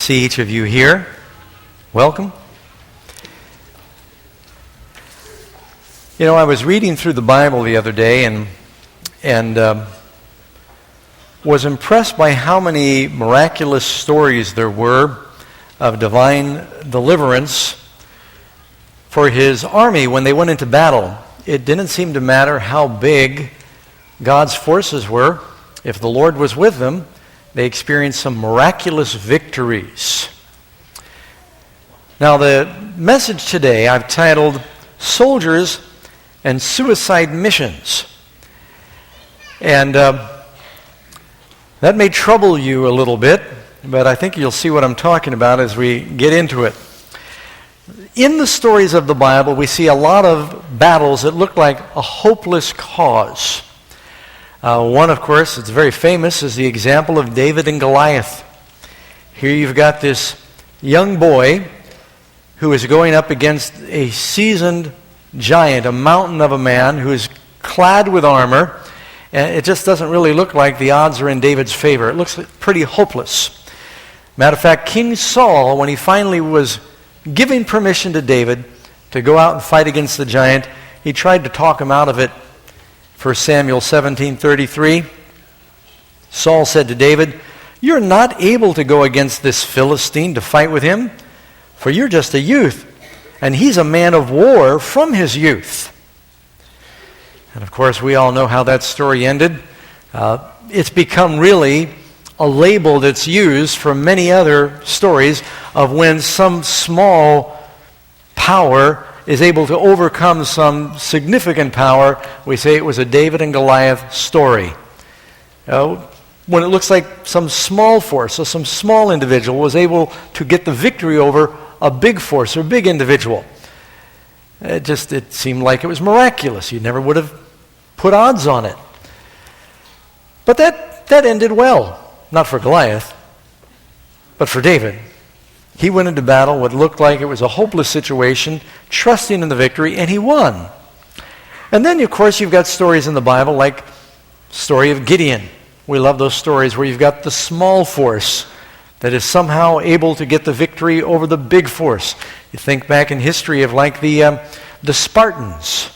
See each of you here. Welcome. You know, I was reading through the Bible the other day and was impressed by how many miraculous stories there were of divine deliverance for his army when they went into battle. It didn't seem to matter how big God's forces were. If the Lord was with them, they experienced some miraculous victories. Now, the message today I've titled Soldiers and Suicide Missions. And that may trouble you a little bit, but I think you'll see what I'm talking about as we get into it. In the stories of the Bible, we see a lot of battles that look like a hopeless cause. One, of course, that's very famous is the example of David and Goliath. Here you've got this young boy who is going up against a seasoned giant, a mountain of a man who is clad with armor, and it just doesn't really look like the odds are in David's favor. It looks pretty hopeless. Matter of fact, King Saul, when he finally was giving permission to David to go out and fight against the giant, he tried to talk him out of it. 1 Samuel 17:33, Saul said to David, "You're not able to go against this Philistine to fight with him, for you're just a youth, and he's a man of war from his youth." And of course, we all know how that story ended. It's become really a label that's used for many other stories of when some small power is able to overcome some significant power. We say it was a David and Goliath story. When it looks like some small force or some small individual was able to get the victory over a big force or big individual. It seemed like it was miraculous. You never would have put odds on it. But that ended well. Not for Goliath, but for David. He went into battle what looked like it was a hopeless situation, trusting in the victory, and he won. And then, of course, you've got stories in the Bible like the story of Gideon. We love those stories where you've got the small force that is somehow able to get the victory over the big force. You think back in history of like the Spartans.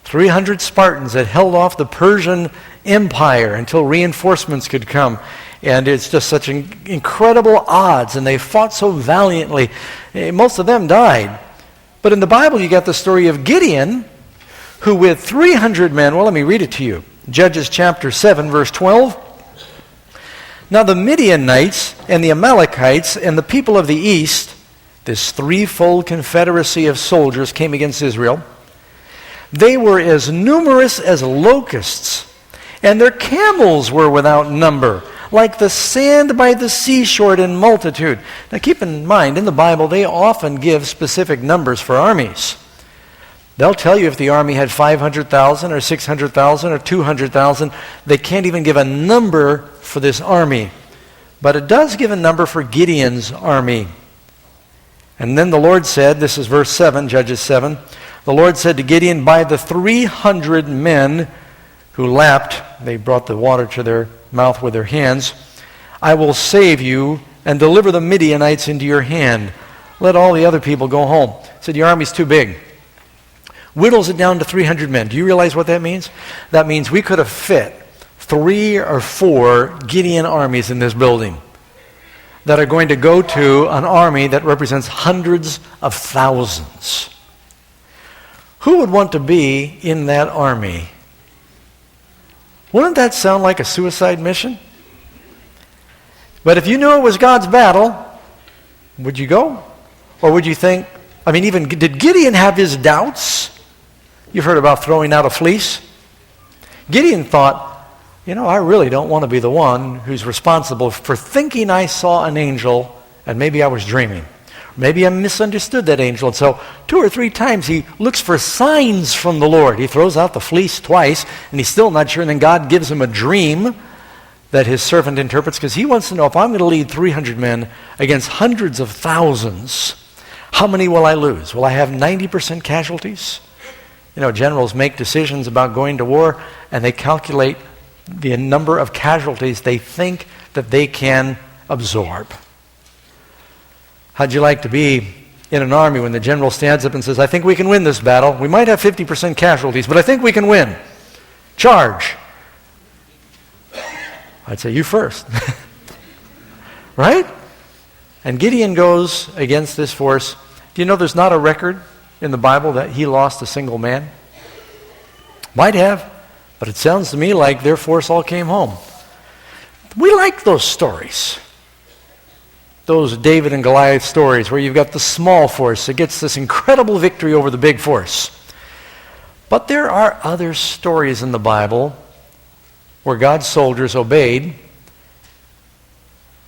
300 Spartans that held off the Persian Empire until reinforcements could come. And it's just such incredible odds, and they fought so valiantly. Most of them died. But in the Bible, you got the story of Gideon, who with 300 men, well, let me read it to you. Judges chapter 7, verse 12. Now the Midianites and the Amalekites and the people of the east, this threefold confederacy of soldiers came against Israel. They were as numerous as locusts, and their camels were without number, like the sand by the seashore in multitude. Now keep in mind, in the Bible, they often give specific numbers for armies. They'll tell you if the army had 500,000 or 600,000 or 200,000. They can't even give a number for this army. But it does give a number for Gideon's army. And then the Lord said, this is verse 7, Judges 7, the Lord said to Gideon, by the 300 men who lapped, they brought the water to their mouth with their hands, I will save you and deliver the Midianites into your hand. Let all the other people go home. He said, your army's too big. Whittles it down to 300 men. Do you realize what that means? That means we could have fit 3 or 4 Gideon armies in this building that are going to go to an army that represents hundreds of thousands. Who would want to be in that army? Wouldn't that sound like a suicide mission? But if you knew it was God's battle, would you go? Or would you think, did Gideon have his doubts? You've heard about throwing out a fleece. Gideon thought, I really don't want to be the one who's responsible for thinking I saw an angel and maybe I was dreaming. Maybe I misunderstood that angel. And so 2 or 3 times he looks for signs from the Lord. He throws out the fleece twice, and he's still not sure. And then God gives him a dream that his servant interprets, because he wants to know, if I'm going to lead 300 men against hundreds of thousands, how many will I lose? Will I have 90% casualties? Generals make decisions about going to war, and they calculate the number of casualties they think that they can absorb. How'd you like to be in an army when the general stands up and says, I think we can win this battle. We might have 50% casualties, but I think we can win. Charge. I'd say, you first. Right? And Gideon goes against this force. Do you know there's not a record in the Bible that he lost a single man? Might have, but it sounds to me like their force all came home. We like those stories. Those David and Goliath stories where you've got the small force that gets this incredible victory over the big force. But there are other stories in the Bible where God's soldiers obeyed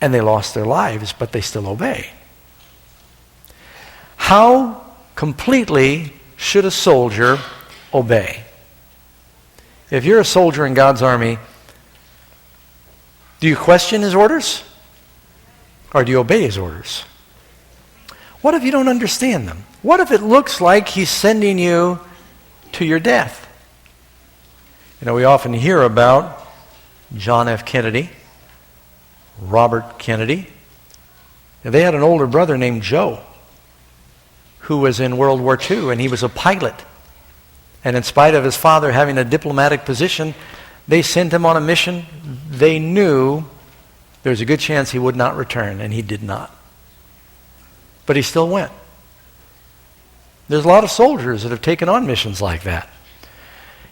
and they lost their lives, but they still obey. How completely should a soldier obey? If you're a soldier in God's army, do you question his orders? Or do you obey his orders? What if you don't understand them? What if it looks like he's sending you to your death? You know, we often hear about John F. Kennedy, Robert Kennedy. They had an older brother named Joe who was in World War II, and he was a pilot. And in spite of his father having a diplomatic position, they sent him on a mission. They knew there was a good chance he would not return, and he did not. But he still went. There's a lot of soldiers that have taken on missions like that.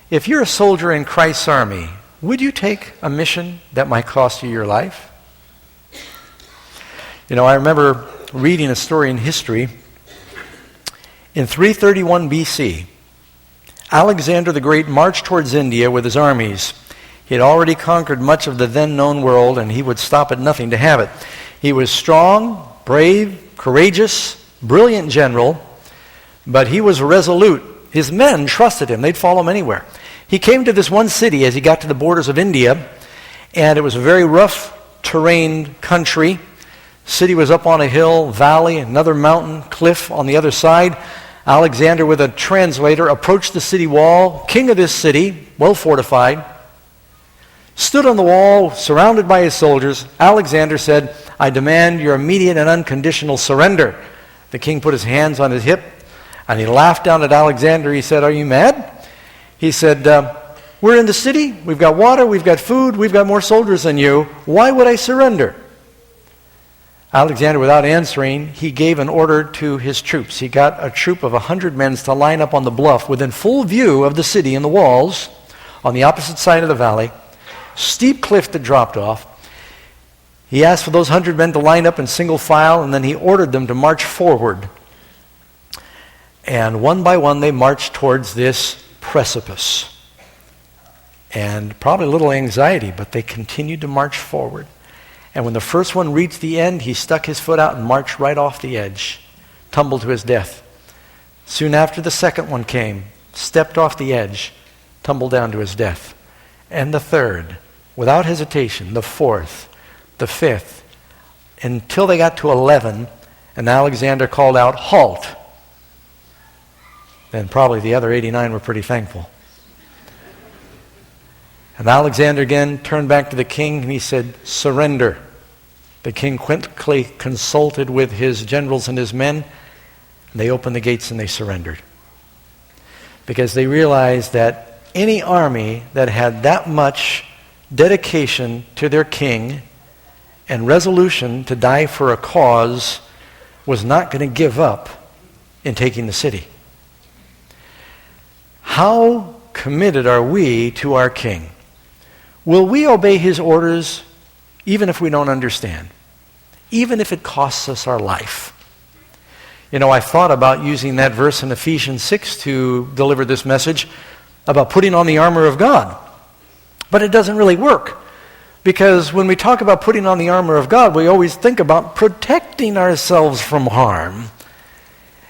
If you're a soldier in Christ's army, would you take a mission that might cost you your life? You know, I remember reading a story in history. In 331 BC, Alexander the Great marched towards India with his armies. He had already conquered much of the then known world, and he would stop at nothing to have it. He was strong, brave, courageous, brilliant general, but he was resolute. His men trusted him. They'd follow him anywhere. He came to this one city as he got to the borders of India, and it was a very rough terrain country. City was up on a hill, valley, another mountain, cliff on the other side. Alexander, with a translator, approached the city wall. King of this city, well fortified, stood on the wall, surrounded by his soldiers. Alexander said, I demand your immediate and unconditional surrender. The king put his hands on his hip, and he laughed down at Alexander. He said, are you mad? He said, we're in the city, we've got water, we've got food, we've got more soldiers than you. Why would I surrender? Alexander, without answering, he gave an order to his troops. He got a troop of 100 men to line up on the bluff within full view of the city and the walls on the opposite side of the valley. Steep cliff that dropped off. He asked for those 100 men to line up in single file, and then he ordered them to march forward. And one by one, they marched towards this precipice. And probably a little anxiety, but they continued to march forward. And when the first one reached the end, he stuck his foot out and marched right off the edge, tumbled to his death. Soon after, the second one came, stepped off the edge, tumbled down to his death. And the third, without hesitation, the fourth, the fifth, until they got to 11, and Alexander called out, halt. Then probably the other 89 were pretty thankful. And Alexander again turned back to the king and he said, surrender. The king quickly consulted with his generals and his men, and they opened the gates and they surrendered. Because they realized that any army that had that much dedication to their king and resolution to die for a cause was not going to give up in taking the city. How committed are we to our king? Will we obey his orders even if we don't understand? Even if it costs us our life? You know, I thought about using that verse in Ephesians 6 to deliver this message about putting on the armor of God. But it doesn't really work. Because when we talk about putting on the armor of God, we always think about protecting ourselves from harm.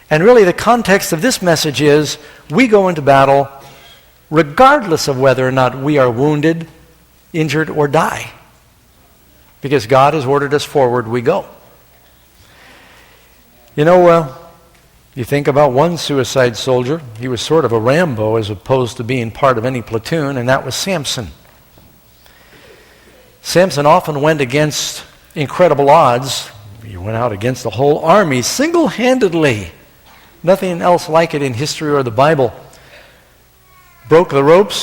And really the context of this message is we go into battle regardless of whether or not we are wounded, injured, or die. Because God has ordered us forward, we go. You know, you think about one suicide soldier. He was sort of a Rambo as opposed to being part of any platoon, and that was Samson. Samson often went against incredible odds. He went out against the whole army single-handedly. Nothing else like it in history or the Bible. Broke the ropes